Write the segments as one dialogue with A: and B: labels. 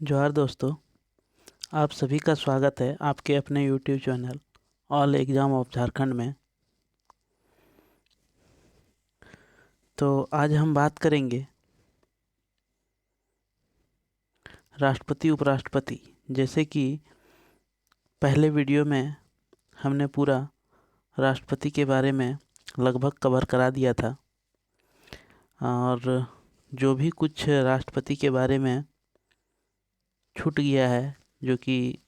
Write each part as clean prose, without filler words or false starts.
A: जोहार दोस्तों, आप सभी का स्वागत है आपके अपने YouTube channel all exam of Jharkhand में। तो आज हम बात करेंगे राष्ट्रपति उपराष्ट्रपति। जैसे कि पहले वीडियो में हमने पूरा राष्ट्रपति के बारे में लगभग कवर करा दिया था, और जो भी कुछ राष्ट्रपति के बारे में छूट गया है, जो कि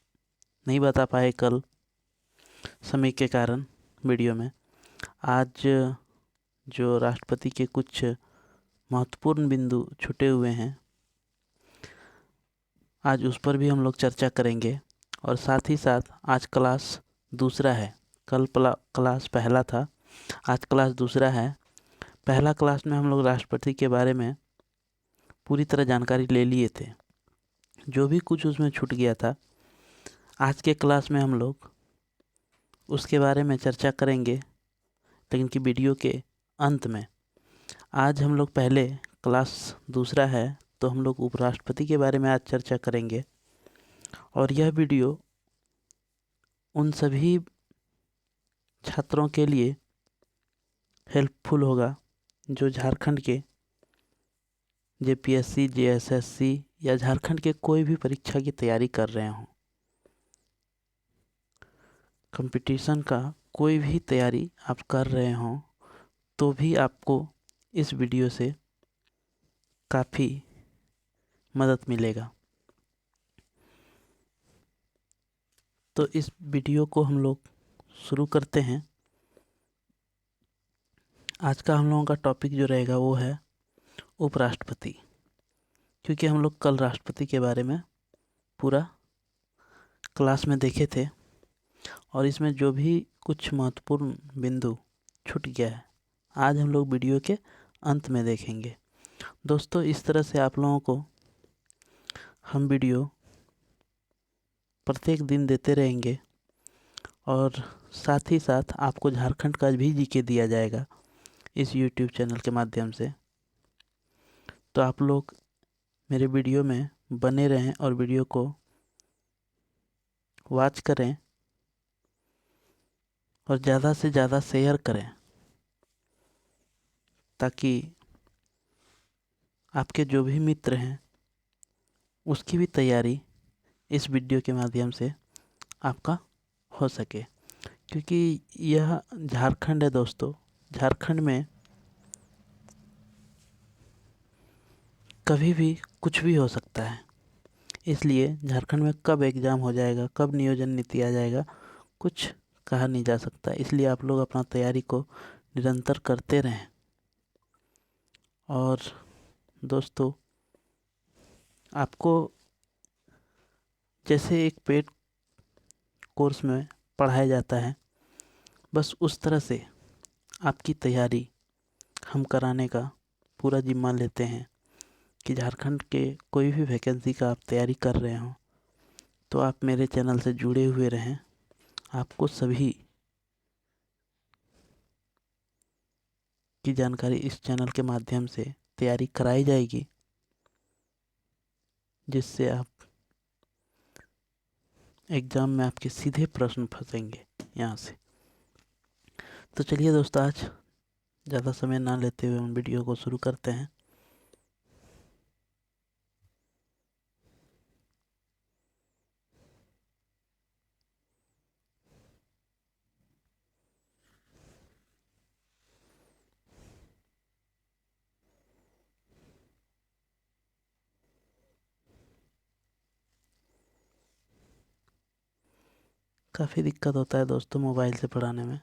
A: नहीं बता पाए कल समय के कारण वीडियो में, आज जो राष्ट्रपति के कुछ महत्वपूर्ण बिंदु छूटे हुए हैं, आज उस पर भी हम लोग चर्चा करेंगे। और साथ ही साथ आज क्लास दूसरा है। कल क्लास पहला था, आज क्लास दूसरा है। पहला क्लास में हम लोग राष्ट्रपति के बारे में पूरी तरह जानकारी ले लिए थे। जो भी कुछ उसमें छूट गया था, आज के क्लास में हम लोग उसके बारे में चर्चा करेंगे, लेकिन कि वीडियो के अंत में। आज हम लोग पहले क्लास दूसरा है, तो हम लोग उपराष्ट्रपति के बारे में आज चर्चा करेंगे। और यह वीडियो उन सभी छात्रों के लिए हेल्पफुल होगा जो झारखंड के जेपीएससी, जेएसएससी या झारखंड के कोई भी परीक्षा की तैयारी कर रहे हों। कंपटीशन का कोई भी तैयारी आप कर रहे हों तो भी आपको इस वीडियो से काफ़ी मदद मिलेगा। तो इस वीडियो को हम लोग शुरू करते हैं। आज का हम लोगों का टॉपिक जो रहेगा वो है उपराष्ट्रपति, क्योंकि हम लोग कल राष्ट्रपति के बारे में पूरा क्लास में देखे थे, और इसमें जो भी कुछ महत्वपूर्ण बिंदु छूट गया है, आज हम लोग वीडियो के अंत में देखेंगे। दोस्तों, इस तरह से आप लोगों को हम वीडियो प्रत्येक दिन देते रहेंगे, और साथ ही साथ आपको झारखंड का भी जीके दिया जाएगा इस यूट्यूब चैनल के माध्यम से। तो आप लोग मेरे वीडियो में बने रहें और वीडियो को वॉच करें और ज़्यादा से ज़्यादा शेयर करें, ताकि आपके जो भी मित्र हैं उसकी भी तैयारी इस वीडियो के माध्यम से आपका हो सके। क्योंकि यह झारखंड है दोस्तों, झारखंड में कभी भी कुछ भी हो सकता है। इसलिए झारखंड में कब एग्ज़ाम हो जाएगा, कब नियोजन नीति आ जाएगा, कुछ कहा नहीं जा सकता। इसलिए आप लोग अपना तैयारी को निरंतर करते रहें। और दोस्तों, आपको जैसे एक पेड कोर्स में पढ़ाया जाता है, बस उस तरह से आपकी तैयारी हम कराने का पूरा जिम्मा लेते हैं कि झारखंड के कोई भी वैकेंसी का आप तैयारी कर रहे हो तो आप मेरे चैनल से जुड़े हुए रहें। आपको सभी की जानकारी इस चैनल के माध्यम से तैयारी कराई जाएगी, जिससे आप एग्ज़ाम में आपके सीधे प्रश्न फंसेंगे यहाँ से। तो चलिए दोस्तों, आज ज़्यादा समय ना लेते हुए हम वीडियो को शुरू करते हैं। काफ़ी दिक्कत होता है दोस्तों मोबाइल से पढ़ाने में,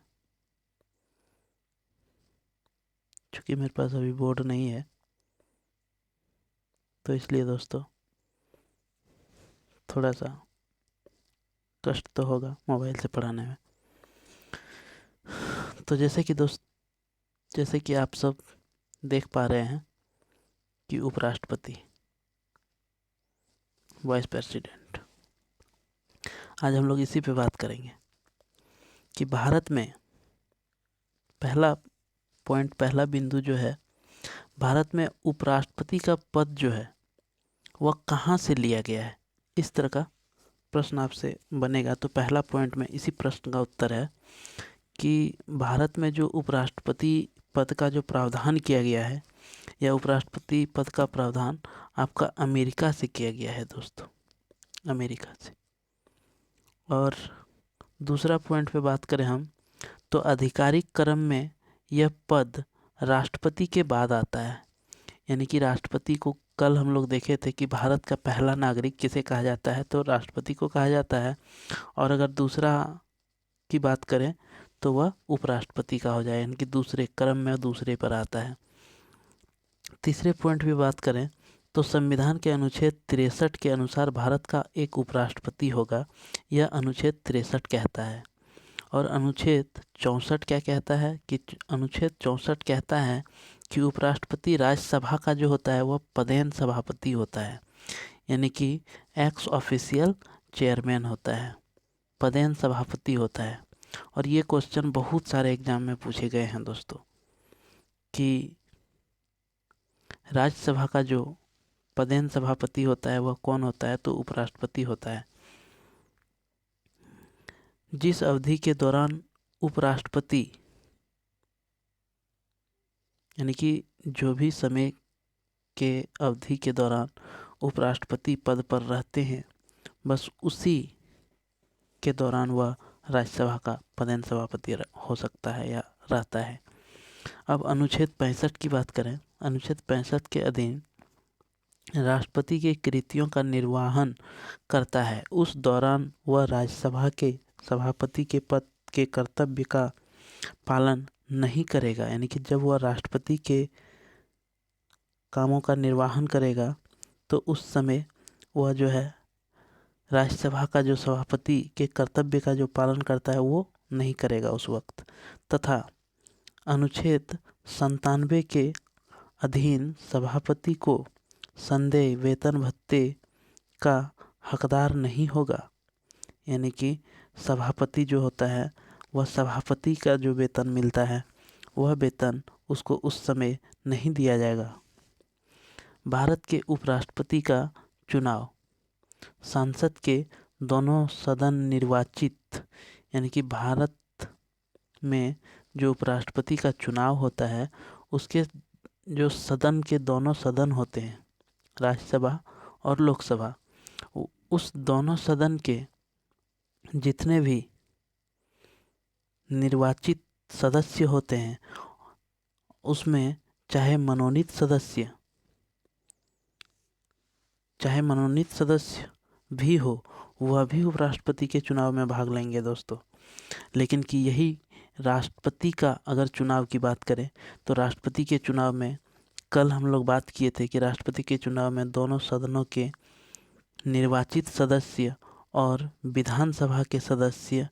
A: क्योंकि मेरे पास अभी बोर्ड नहीं है, तो इसलिए दोस्तों थोड़ा सा कष्ट तो होगा मोबाइल से पढ़ाने में। तो जैसे कि आप सब देख पा रहे हैं कि उपराष्ट्रपति, वाइस प्रेसिडेंट, आज हम लोग इसी पे बात करेंगे कि भारत में पहला बिंदु जो है, भारत में उपराष्ट्रपति का पद जो है वह कहाँ से लिया गया है। इस तरह का प्रश्न आपसे बनेगा। तो पहला पॉइंट में इसी प्रश्न का उत्तर है कि भारत में जो उपराष्ट्रपति पद का जो प्रावधान किया गया है, या उपराष्ट्रपति पद का प्रावधान आपका अमेरिका से किया गया है दोस्तों, अमेरिका से। और दूसरा पॉइंट पे बात करें हम, तो आधिकारिक क्रम में यह पद राष्ट्रपति के बाद आता है। यानी कि राष्ट्रपति को कल हम लोग देखे थे कि भारत का पहला नागरिक किसे कहा जाता है, तो राष्ट्रपति को कहा जाता है। और अगर दूसरा की बात करें तो वह उपराष्ट्रपति का हो जाए, यानी कि दूसरे क्रम में दूसरे पर आता है। तीसरे पॉइंट पे बात करें तो संविधान के अनुच्छेद 63 के अनुसार भारत का एक उपराष्ट्रपति होगा, यह अनुच्छेद 63 कहता है। और अनुच्छेद 64 क्या कहता है कि अनुच्छेद 64 कहता है कि उपराष्ट्रपति राज्यसभा का जो होता है वह पदेन सभापति होता है, यानी कि एक्स ऑफिशियल चेयरमैन होता है, पदेन सभापति होता है। और ये क्वेश्चन बहुत सारे एग्जाम में पूछे गए हैं दोस्तों कि राज्यसभा का जो पदेन सभापति होता है वह कौन होता है, तो उपराष्ट्रपति होता है। जिस अवधि के दौरान उपराष्ट्रपति, यानी कि जो भी समय के अवधि के दौरान उपराष्ट्रपति पद पर रहते हैं, बस उसी के दौरान वह राज्यसभा का पदेन सभापति हो सकता है या रहता है। अब अनुच्छेद 65 की बात करें। अनुच्छेद 65 के अधीन राष्ट्रपति के कृतियों का निर्वहन करता है, उस दौरान वह राज्यसभा के सभापति के पद के कर्तव्य का पालन नहीं करेगा। यानी कि जब वह राष्ट्रपति के कामों का निर्वहन करेगा तो उस समय वह जो है राज्यसभा का जो सभापति के कर्तव्य का जो पालन करता है वो नहीं करेगा उस वक्त। तथा अनुच्छेद 97 के अधीन सभापति को संदेय वेतन भत्ते का हकदार नहीं होगा। यानी कि सभापति जो होता है वह सभापति का जो वेतन मिलता है वह वेतन उसको उस समय नहीं दिया जाएगा। भारत के उपराष्ट्रपति का चुनाव संसद के दोनों सदन निर्वाचित, यानी कि भारत में जो उपराष्ट्रपति का चुनाव होता है उसके जो सदन के दोनों सदन होते हैं, राज्यसभा और लोकसभा, उस दोनों सदन के जितने भी निर्वाचित सदस्य होते हैं उसमें चाहे मनोनीत सदस्य भी हो, वह भी उपराष्ट्रपति के चुनाव में भाग लेंगे दोस्तों। लेकिन कि यही राष्ट्रपति का अगर चुनाव की बात करें तो राष्ट्रपति के चुनाव में कल हम लोग बात किए थे कि राष्ट्रपति के चुनाव में दोनों सदनों के निर्वाचित सदस्य और विधानसभा के सदस्य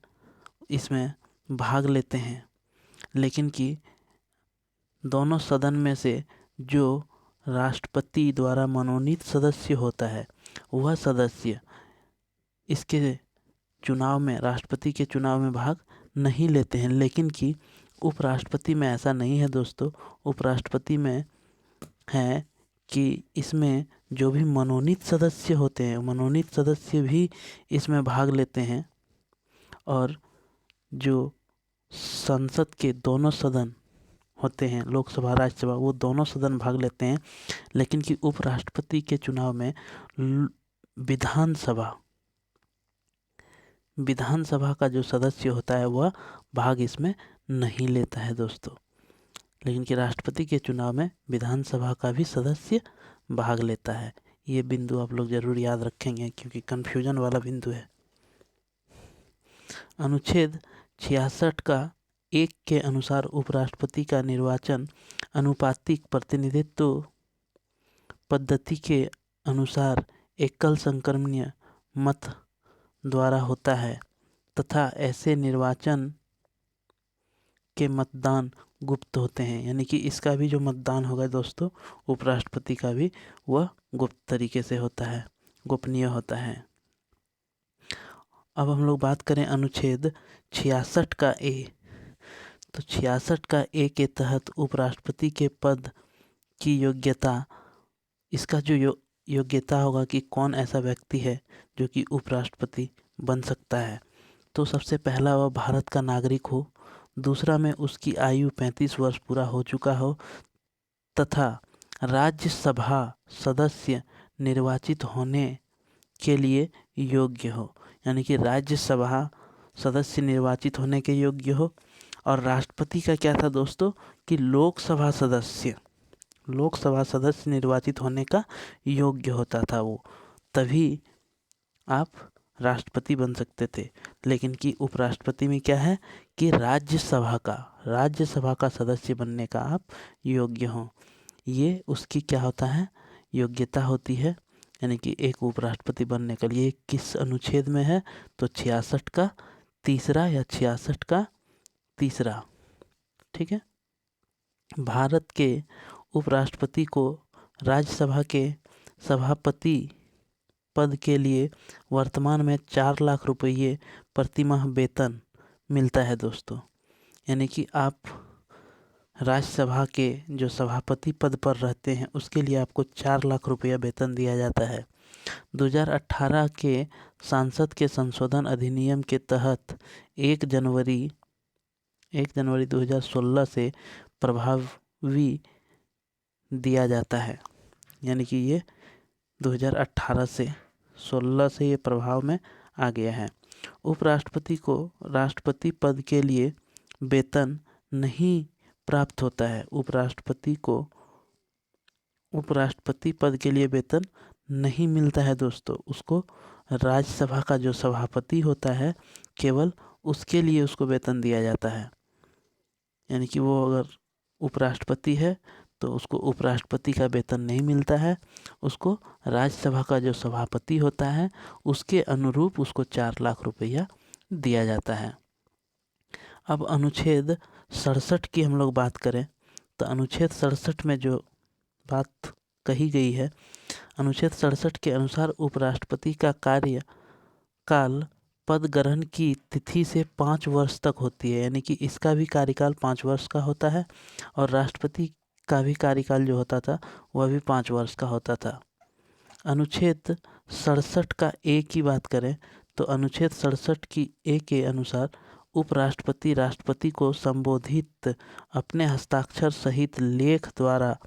A: इसमें भाग लेते हैं। लेकिन कि दोनों सदन में से जो राष्ट्रपति द्वारा मनोनीत सदस्य होता है वह सदस्य इसके चुनाव में, राष्ट्रपति के चुनाव में भाग नहीं लेते हैं। लेकिन कि उपराष्ट्रपति में ऐसा नहीं है दोस्तों। उपराष्ट्रपति में है कि इसमें जो भी मनोनीत सदस्य होते हैं, मनोनीत सदस्य भी इसमें भाग लेते हैं। और जो संसद के दोनों सदन होते हैं, लोकसभा राज्यसभा, वो दोनों सदन भाग लेते हैं। लेकिन कि उपराष्ट्रपति के चुनाव में विधानसभा का जो सदस्य होता है वह भाग इसमें नहीं लेता है दोस्तों। लेकिन कि राष्ट्रपति के चुनाव में विधानसभा का भी सदस्य भाग लेता है। ये बिंदु आप लोग जरूर याद रखेंगे क्योंकि कन्फ्यूजन वाला बिंदु है। अनुच्छेद 66 का 1 के अनुसार उपराष्ट्रपति का निर्वाचन अनुपातिक प्रतिनिधित्व पद्धति के अनुसार एकल संक्रमणीय मत द्वारा होता है तथा ऐसे निर्वाचन के मतदान गुप्त होते हैं। यानी कि इसका भी जो मतदान होगा दोस्तों उपराष्ट्रपति का भी वह गुप्त तरीके से होता है, गोपनीय होता है। अब हम लोग बात करें अनुच्छेद 66 का ए। तो 66 का ए के तहत उपराष्ट्रपति के पद की योग्यता, इसका जो योग्यता होगा कि कौन ऐसा व्यक्ति है जो कि उपराष्ट्रपति बन सकता है। तो सबसे पहला वह भारत का नागरिक हो, दूसरा में उसकी आयु 35 वर्ष पूरा हो चुका हो तथा राज्यसभा सदस्य निर्वाचित होने के लिए योग्य हो, यानी कि राज्यसभा सदस्य निर्वाचित होने के योग्य हो। और राष्ट्रपति का क्या था दोस्तों कि लोकसभा सदस्य निर्वाचित होने का योग्य होता था वो, तभी आप राष्ट्रपति बन सकते थे। लेकिन कि उपराष्ट्रपति में क्या है कि राज्यसभा का सदस्य बनने का आप योग्य हो, ये उसकी क्या होता है योग्यता होती है। यानी कि एक उपराष्ट्रपति बनने के लिए किस अनुच्छेद में है तो 66 का तीसरा या 66 का तीसरा, ठीक है। भारत के उपराष्ट्रपति को राज्यसभा के सभापति पद के लिए वर्तमान में 4 लाख रुपये प्रतिमाह वेतन मिलता है दोस्तों। यानी कि आप राज्यसभा के जो सभापति पद पर रहते हैं उसके लिए आपको 4 लाख रुपया वेतन दिया जाता है। 2018 के संसद के संशोधन अधिनियम के तहत 1 जनवरी 2016 से प्रभावी दिया जाता है। यानी कि ये 2018 से 16 से ये प्रभाव में आ गया है। उपराष्ट्रपति को राष्ट्रपति पद के लिए वेतन नहीं प्राप्त होता है। उपराष्ट्रपति पद के लिए वेतन नहीं मिलता है दोस्तों। उसको राज्यसभा का जो सभापति होता है केवल उसके लिए उसको वेतन दिया जाता है। यानी कि वो अगर उपराष्ट्रपति है तो उसको उपराष्ट्रपति का वेतन नहीं मिलता है, उसको राज्यसभा का जो सभापति होता है उसके अनुरूप उसको 4 लाख रुपया दिया जाता है। अब अनुच्छेद 67 की हम लोग बात करें तो अनुच्छेद 67 में जो बात कही गई है, अनुच्छेद 67 के अनुसार उपराष्ट्रपति का कार्यकाल पद ग्रहण की तिथि से 5 वर्ष तक होती है। यानी कि इसका भी कार्यकाल 5 वर्ष का होता है और राष्ट्रपति का भी कार्यकाल जो होता था वह भी 5 वर्ष का होता था। अनुच्छेद 67 का ए की बात करें तो अनुच्छेद 67 की ए के अनुसार उपराष्ट्रपति राष्ट्रपति को संबोधित अपने हस्ताक्षर सहित लेख द्वारा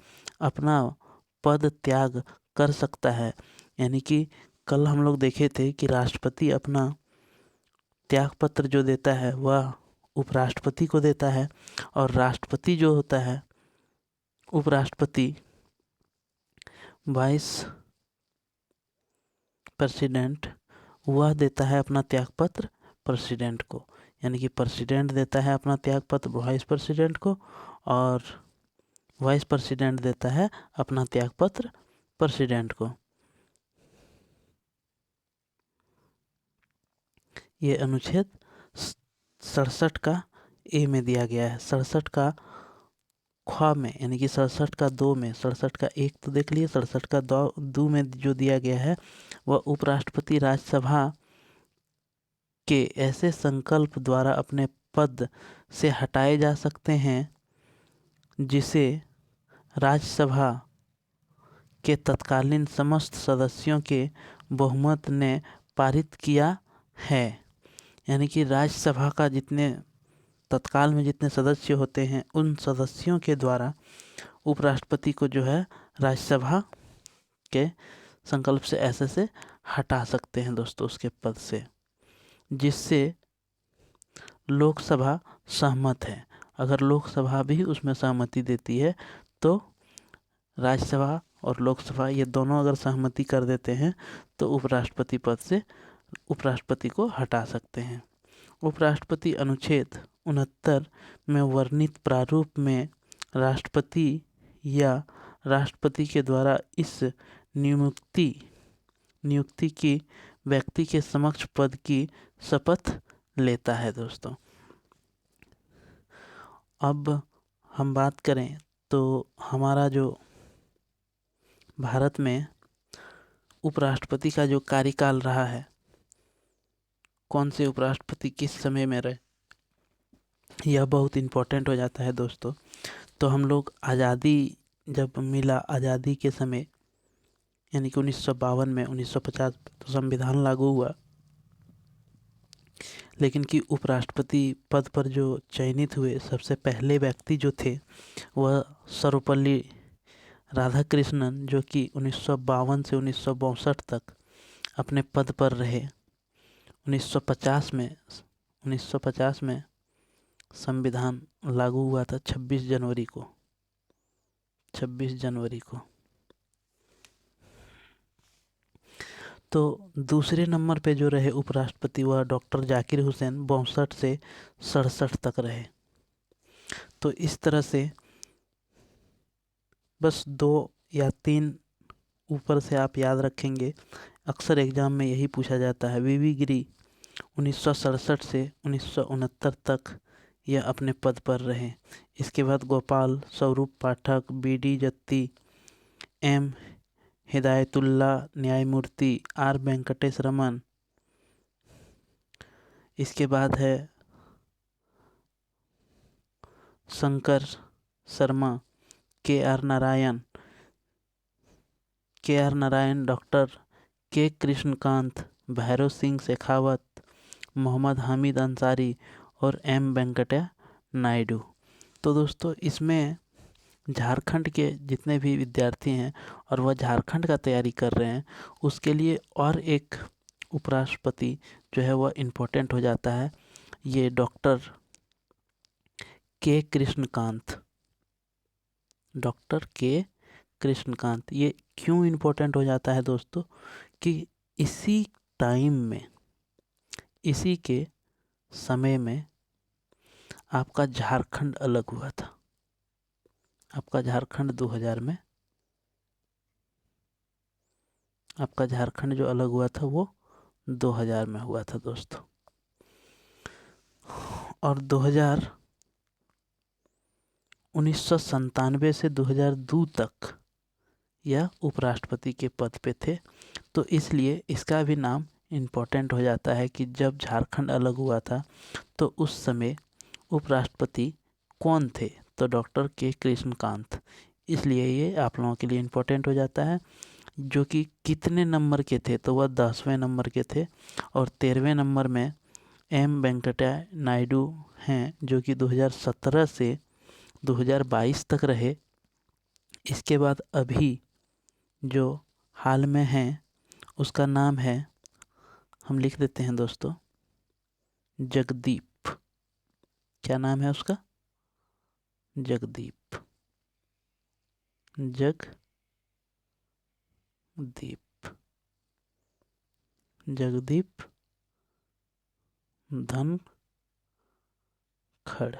A: अपना पद त्याग कर सकता है। यानी कि कल हम लोग देखे थे कि राष्ट्रपति अपना त्याग पत्र जो देता है वह उपराष्ट्रपति को देता है और राष्ट्रपति जो होता है उपराष्ट्रपति वाइस प्रेसिडेंट वह देता है अपना त्यागपत्र प्रेसिडेंट को। यानी कि प्रेसिडेंट देता है अपना त्यागपत्र वाइस प्रेसिडेंट को और वाइस प्रेसिडेंट देता है अपना त्यागपत्र प्रेसिडेंट को। ये अनुच्छेद 67 का ए में दिया गया है। 67 का ख में यानी कि 67 का 2 में, 67 का 1 तो देख लिए, 67 का 2 में जो दिया गया है वह उपराष्ट्रपति राज्यसभा के ऐसे संकल्प द्वारा अपने पद से हटाए जा सकते हैं जिसे राज्यसभा के तत्कालीन समस्त सदस्यों के बहुमत ने पारित किया है। यानी कि राज्यसभा का तत्काल में जितने सदस्य होते हैं उन सदस्यों के द्वारा उपराष्ट्रपति को जो है राज्यसभा के संकल्प से ऐसे से हटा सकते हैं दोस्तों उसके पद से, जिससे लोकसभा सहमत है। अगर लोकसभा भी उसमें सहमति देती है तो राज्यसभा और लोकसभा ये दोनों अगर सहमति कर देते हैं तो उपराष्ट्रपति पद से उपराष्ट्रपति को हटा सकते हैं। उपराष्ट्रपति अनुच्छेद 69 में वर्णित प्रारूप में राष्ट्रपति या राष्ट्रपति के द्वारा इस नियुक्ति की व्यक्ति के समक्ष पद की शपथ लेता है दोस्तों। अब हम बात करें तो हमारा जो भारत में उपराष्ट्रपति का जो कार्यकाल रहा है, कौन से उपराष्ट्रपति किस समय में रहे, यह बहुत इम्पोर्टेंट हो जाता है दोस्तों। तो हम लोग आज़ादी जब मिला, आज़ादी के समय यानी कि 1952 में, 1950 तो संविधान लागू हुआ, लेकिन कि उपराष्ट्रपति पद पर जो चयनित हुए सबसे पहले व्यक्ति जो थे वह सर्वपल्ली राधाकृष्णन, जो कि 1952 से 1962 तक अपने पद पर रहे। 1950 में संविधान लागू हुआ था 26 जनवरी को। तो दूसरे नंबर पे जो रहे उपराष्ट्रपति वह डॉक्टर जाकिर हुसैन, 62 से 67 तक रहे। तो इस तरह से बस 2 या 3 ऊपर से आप याद रखेंगे, अक्सर एग्जाम में यही पूछा जाता है। वीवी गिरी 1967 से 1969 तक यह अपने पद पर रहे। इसके बाद गोपाल स्वरूप पाठक, बी.डी. जत्ती, एम. हिदायतुल्ला न्यायमूर्ति, आर. वेंकटेश रमन। इसके बाद है शंकर शर्मा, के आर नारायण, डॉक्टर के कृष्णकांत, भैरव सिंह शेखावत, मोहम्मद हामिद अंसारी और एम. वेंकटैया नायडू। तो दोस्तों इसमें झारखंड के जितने भी विद्यार्थी हैं और वह झारखंड का तैयारी कर रहे हैं, उसके लिए और एक उपराष्ट्रपति जो है वह इम्पोर्टेंट हो जाता है, ये डॉक्टर के कृष्णकांत। ये क्यों इम्पोर्टेंट हो जाता है दोस्तों कि इसी टाइम में, इसी के समय में आपका झारखंड अलग हुआ था। आपका झारखंड 2000 में, आपका झारखंड जो अलग हुआ था वो 2000 में हुआ था दोस्तों। और 1997 से 2002 तक यह उपराष्ट्रपति के पद पे थे। तो इसलिए इसका भी नाम इम्पोर्टेंट हो जाता है कि जब झारखंड अलग हुआ था तो उस समय उपराष्ट्रपति कौन थे, तो डॉक्टर के कृष्णकांत। इसलिए ये आप लोगों के लिए इम्पोर्टेंट हो जाता है। जो कि कितने नंबर के थे, तो वह 10वें नंबर के थे। और 13वें नंबर में एम. वेंकटैया नायडू हैं, जो कि 2017 से 2022 तक रहे। इसके बाद अभी जो हाल में हैं उसका नाम है, हम लिख देते हैं दोस्तों, जगदीप। क्या नाम है उसका? जगदीप धनखड़।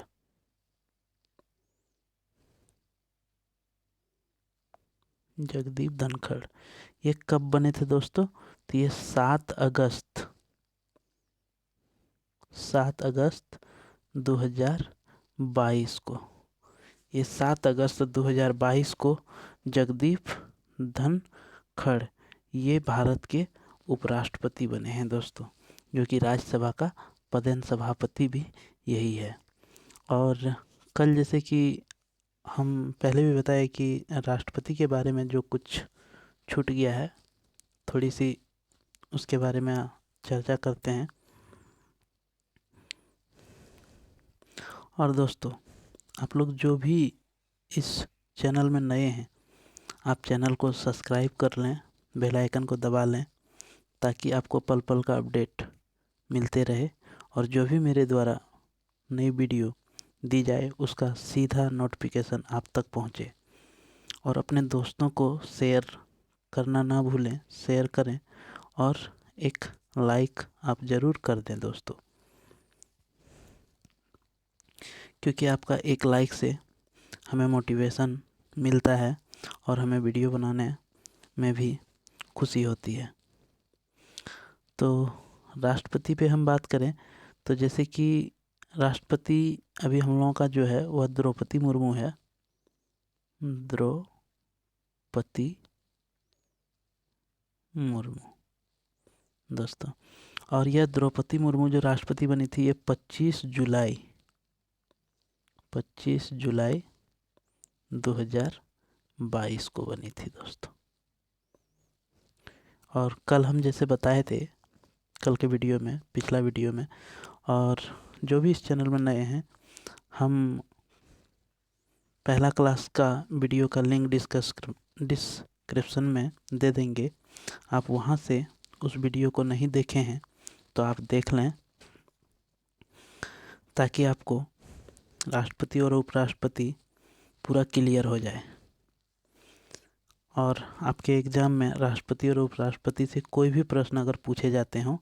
A: जगदीप धनखड़ ये कब बने थे दोस्तों? तो ये 7 अगस्त 2022 को, ये 7 अगस्त 2022 को जगदीप धनखड़ ये भारत के उपराष्ट्रपति बने हैं दोस्तों, जो कि राज्यसभा का पदेन सभापति भी यही है। और कल जैसे कि हम पहले भी बताए कि राष्ट्रपति के बारे में जो कुछ छूट गया है, थोड़ी सी उसके बारे में चर्चा करते हैं। और दोस्तों आप लोग जो भी इस चैनल में नए हैं, आप चैनल को सब्सक्राइब कर लें, बेल आइकन को दबा लें, ताकि आपको पल पल का अपडेट मिलते रहे और जो भी मेरे द्वारा नई वीडियो दी जाए उसका सीधा नोटिफिकेशन आप तक पहुंचे। और अपने दोस्तों को शेयर करना ना भूलें, शेयर करें और एक लाइक आप ज़रूर कर दें दोस्तों, क्योंकि आपका एक लाइक से हमें मोटिवेशन मिलता है और हमें वीडियो बनाने में भी खुशी होती है। तो राष्ट्रपति पे हम बात करें तो जैसे कि राष्ट्रपति अभी हम लोगों का जो है वह द्रौपदी मुर्मू है, द्रौपदी मुर्मू दोस्तों। और यह द्रौपदी मुर्मू जो राष्ट्रपति बनी थी ये 25 जुलाई 2022 को बनी थी दोस्तों। और कल हम जैसे बताए थे कल के वीडियो में, पिछला वीडियो में, और जो भी इस चैनल में नए हैं, हम पहला क्लास का वीडियो का लिंक डिस्क्रिप्शन में दे देंगे। आप वहाँ से उस वीडियो को नहीं देखे हैं तो आप देख लें, ताकि आपको राष्ट्रपति और उपराष्ट्रपति पूरा क्लियर हो जाए और आपके एग्ज़ाम में राष्ट्रपति और उपराष्ट्रपति से कोई भी प्रश्न अगर पूछे जाते हों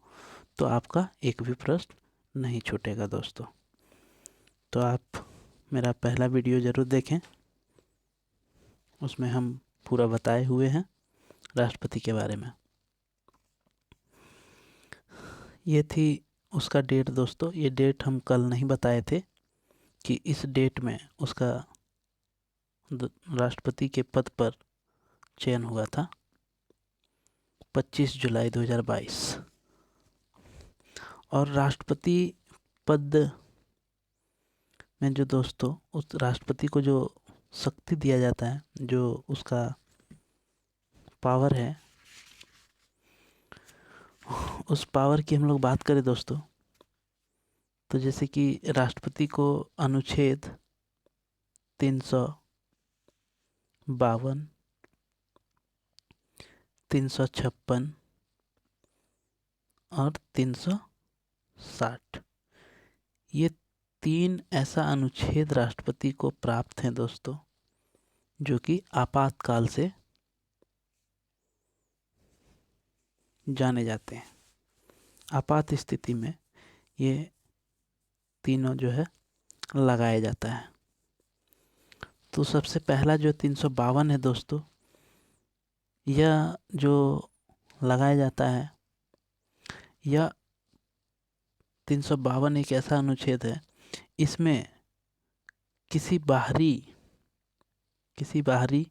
A: तो आपका एक भी प्रश्न नहीं छूटेगा दोस्तों। तो आप मेरा पहला वीडियो ज़रूर देखें, उसमें हम पूरा बताए हुए हैं राष्ट्रपति के बारे में। ये थी उसका डेट दोस्तों। ये डेट हम कल नहीं बताए थे कि इस डेट में उसका राष्ट्रपति के पद पर चयन हुआ था, 25 जुलाई 2022। और राष्ट्रपति पद में जो दोस्तों उस राष्ट्रपति को जो शक्ति दिया जाता है, जो उसका पावर है, उस पावर की हम लोग बात करें दोस्तों, तो जैसे कि राष्ट्रपति को अनुच्छेद 352, 356 और 360, ये 3 ऐसा अनुच्छेद राष्ट्रपति को प्राप्त हैं दोस्तों, जो कि आपातकाल से जाने जाते हैं। आपात स्थिति में ये तीनों जो है लगाया जाता है। तो सबसे पहला जो 352 है दोस्तों, यह जो लगाया जाता है, यह 352 एक ऐसा अनुच्छेद है, इसमें किसी बाहरी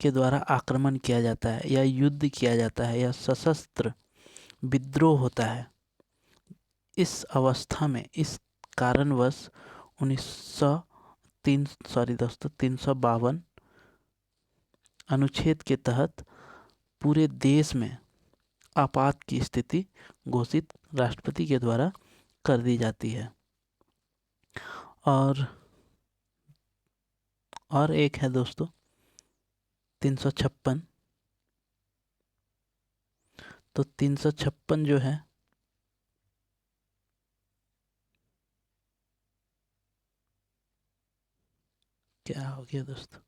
A: के द्वारा आक्रमण किया जाता है या युद्ध किया जाता है या सशस्त्र विद्रोह होता है। इस अवस्था में, इस कारणवश 352 अनुच्छेद के तहत पूरे देश में आपात की स्थिति घोषित राष्ट्रपति के द्वारा कर दी जाती है। और एक है दोस्तों 356। तो 356 जो है, क्या हो गया दोस्तों,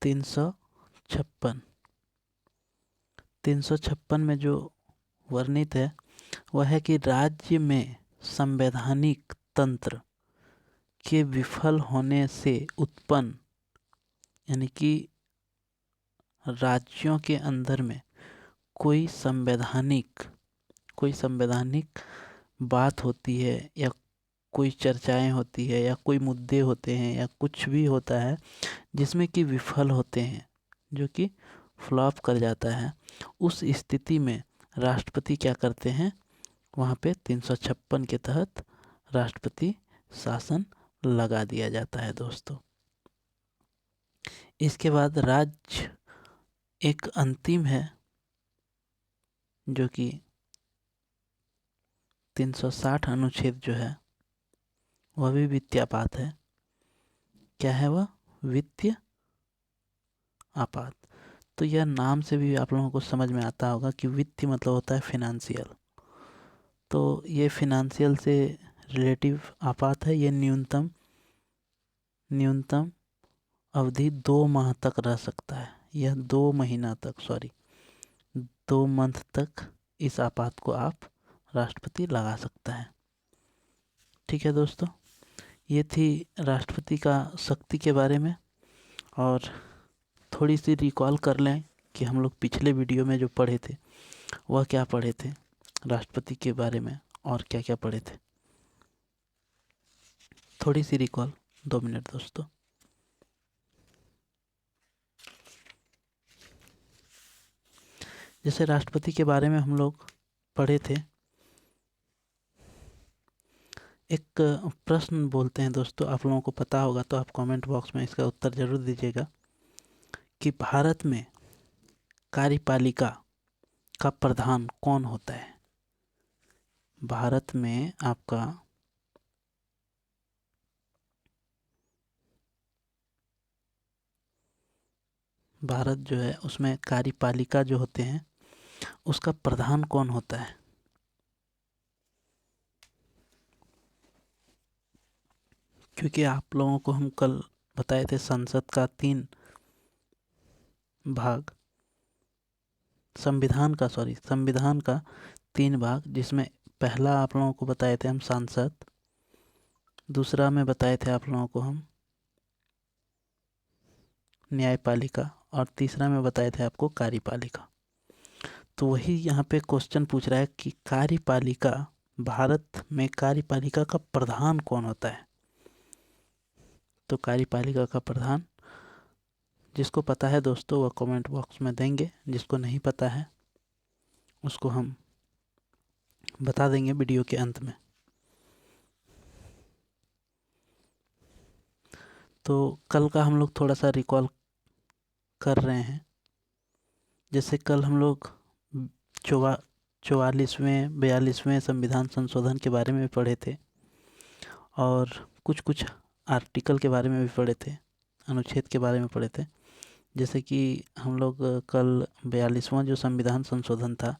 A: 356 में जो वर्णित है वह है कि राज्य में संवैधानिक तंत्र के विफल होने से उत्पन्न, यानी कि राज्यों के अंदर में कोई संवैधानिक बात होती है या कोई चर्चाएं होती है या कोई मुद्दे होते हैं या कुछ भी होता है जिसमें कि विफल होते हैं, जो कि फ्लॉप कर जाता है, उस स्थिति में राष्ट्रपति क्या करते हैं, वहाँ पे 356 के तहत राष्ट्रपति शासन लगा दिया जाता है दोस्तों। इसके बाद राज्य एक अंतिम है, जो कि 360 अनुच्छेद जो है वह भी वित्तीय आपात है। क्या है वह? वित्तीय आपात। तो यह नाम से भी आप लोगों को समझ में आता होगा कि वित्तीय मतलब होता है फिनेंशियल। तो ये फिनेंशियल से रिलेटिव आपात है। ये न्यूनतम अवधि 2 माह तक रह सकता है। यह 2 मंथ तक इस आपात को आप राष्ट्रपति लगा सकता है। ठीक है दोस्तों, ये थी राष्ट्रपति का शक्ति के बारे में। और थोड़ी सी रिकॉल कर लें कि हम लोग पिछले वीडियो में जो पढ़े थे वह क्या पढ़े थे राष्ट्रपति के बारे में और क्या क्या पढ़े थे। थोड़ी सी रिकॉल, 2 मिनट दोस्तों। जैसे राष्ट्रपति के बारे में हम लोग पढ़े थे, एक प्रश्न बोलते हैं दोस्तों, आप लोगों को पता होगा तो आप कमेंट बॉक्स में इसका उत्तर ज़रूर दीजिएगा कि भारत में कार्यपालिका का प्रधान कौन होता है। भारत में आपका भारत जो है उसमें कार्यपालिका जो होते हैं उसका प्रधान कौन होता है। क्योंकि आप लोगों को हम कल बताए थे संसद का 3 भाग, संविधान का 3 भाग, जिसमें पहला आप लोगों को बताए थे हम सांसद, दूसरा में बताए थे आप लोगों को हम न्यायपालिका और तीसरा में बताए थे आपको कार्यपालिका। तो वही यहाँ पे क्वेश्चन पूछ रहा है कि कार्यपालिका, भारत में कार्यपालिका का प्रधान कौन होता है। तो कार्यपालिका का प्रधान जिसको पता है दोस्तों वह कमेंट बॉक्स में देंगे, जिसको नहीं पता है उसको हम बता देंगे वीडियो के अंत में। तो कल का हम लोग थोड़ा सा रिकॉल कर रहे हैं। जैसे कल हम लोग 44वें 42वें संविधान संशोधन के बारे में पढ़े थे और कुछ आर्टिकल के बारे में भी पढ़े थे, अनुच्छेद के बारे में पढ़े थे। जैसे कि हम लोग कल 42वां जो संविधान संशोधन था,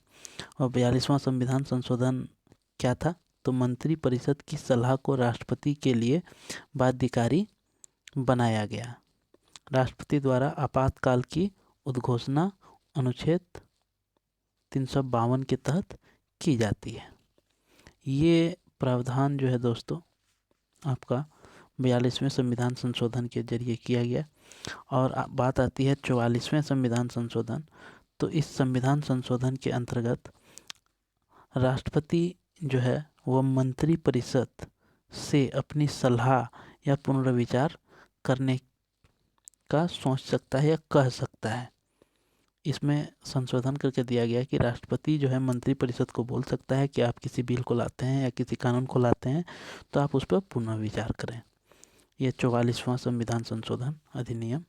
A: और 42वां संविधान संशोधन क्या था, तो मंत्रिपरिषद की सलाह को राष्ट्रपति के लिए बाध्यकारी बनाया गया। राष्ट्रपति द्वारा आपातकाल की उद्घोषणा अनुच्छेद 352 के तहत की जाती है। ये प्रावधान जो है दोस्तों आपका 42वें संविधान संशोधन के जरिए किया गया। और बात आती है 44वें संविधान संशोधन। तो इस संविधान संशोधन के अंतर्गत राष्ट्रपति जो है वह मंत्रिपरिषद से अपनी सलाह या पुनर्विचार करने का सोच सकता है या कह सकता है। इसमें संशोधन करके दिया गया कि राष्ट्रपति जो है मंत्रिपरिषद को बोल सकता है कि आप किसी बिल को लाते हैं या किसी कानून को लाते हैं तो आप उस पर पुनर्विचार करें। यह 44वां संविधान संशोधन अधिनियम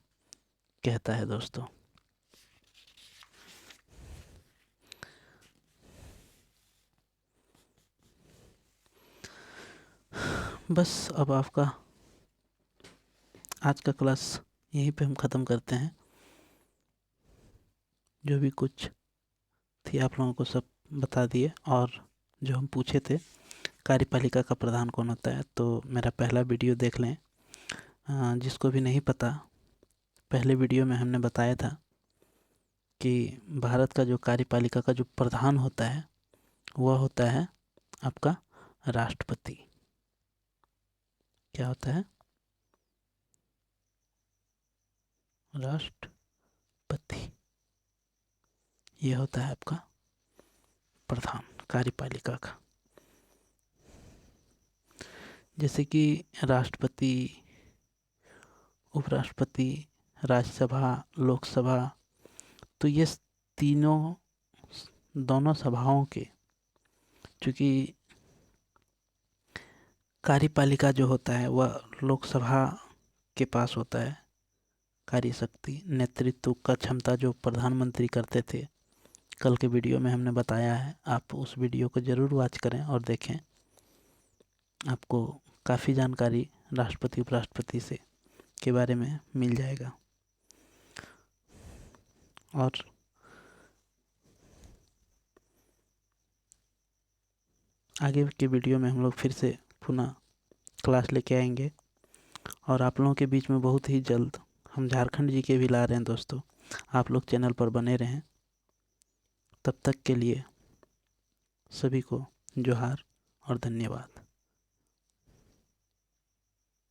A: कहता है दोस्तों। बस अब आपका आज का क्लास यहीं पे हम ख़त्म करते हैं। जो भी कुछ थी आप लोगों को सब बता दिए, और जो हम पूछे थे कार्यपालिका का प्रधान कौन होता है, तो मेरा पहला वीडियो देख लें। जिसको भी नहीं पता, पहले वीडियो में हमने बताया था कि भारत का जो कार्यपालिका का जो प्रधान होता है वह होता है आपका राष्ट्रपति। क्या होता है? राष्ट्रपति। ये होता है आपका प्रधान कार्यपालिका का। जैसे कि राष्ट्रपति, उपराष्ट्रपति, राज्यसभा, लोकसभा, तो ये दोनों सभाओं के, चूँकि कार्यपालिका जो होता है वह लोकसभा के पास होता है, कार्य शक्ति, नेतृत्व का क्षमता जो प्रधानमंत्री करते थे, कल के वीडियो में हमने बताया है। आप उस वीडियो को ज़रूर वॉच करें और देखें, आपको काफ़ी जानकारी राष्ट्रपति उपराष्ट्रपति से के बारे में मिल जाएगा। और आगे के वीडियो में हम लोग फिर से पुनः क्लास लेके आएंगे, और आप लोगों के बीच में बहुत ही जल्द हम झारखंड जी के भी ला रहे हैं दोस्तों। आप लोग चैनल पर बने रहें। तब तक के लिए सभी को जोहार और धन्यवाद।